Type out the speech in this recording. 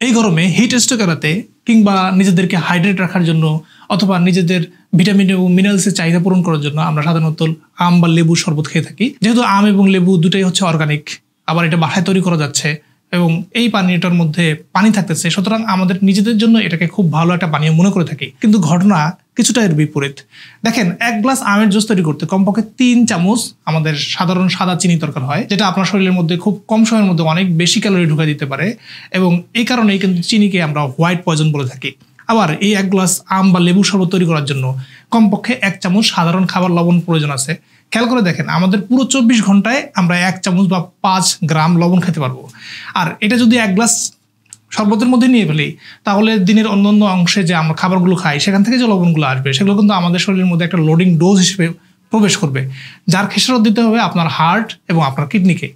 এই গরমে heat stroke এড়াতে কিংবা নিজেদেরকে হাইড্রেট রাখার জন্য অথবা নিজেদের ভিটামিন এবং মিনারেলসের চাহিদা পূরণ করার জন্য আমরা সাধারণত আম বা লেবু শরবত খেয়ে থাকি। যেহেতু আম এবং লেবু দুটাই হচ্ছে অর্গানিক, আবার এটা বাসায় তৈরি করা যাচ্ছে এবং এই পানীয়টার মধ্যে পানি থাকতেছে, সুতরাং আমাদের নিজেদের জন্য এটাকে খুব ভালো একটা পানীয় মনে করে থাকি। কিন্তু ঘটনা কিছুটা এর বিপরীত। দেখেন, 1 গ্লাস আমের জুস তৈরি করতে কমপক্ষে 3 চামচ আমাদের সাধারণ সাদা চিনি দরকার হয়, যেটা আপনার শরীরের মধ্যে খুব কম সময়ের মধ্যে অনেক বেশি ক্যালোরি ঢুকে দিতে পারে এবং এই কারণেই কিন্তু চিনিকে আমরা হোয়াইট পয়জন বলে থাকি। আবার এই 1 গ্লাস আম বা লেবু শরবত তৈরি করার জন্য কমপক্ষে 1 চামচ সাধারণ খাবার লবণ প্রয়োজন আছে। খেয়াল করে দেখেন, আমাদের পুরো 24 ঘন্টায় আমরা 1 চামচ বা 5 গ্রাম লবণ খেতে পারবো। আর এটা যদি 1 গ্লাস শরবতের মধ্যে নিয়ে ফেলি, তাহলে দিনের অন্যান্য অংশে যে আমরা খাবারগুলো খাই সেখান থেকে যে লবণগুলো আসবে সেগুলো কিন্তু আমাদের শরীরের মধ্যে একটা লোডিং ডোজ হিসেবে প্রবেশ করবে, যার খেসারত দিতে হবে আপনার হার্ট এবং আপনার কিডনিকে।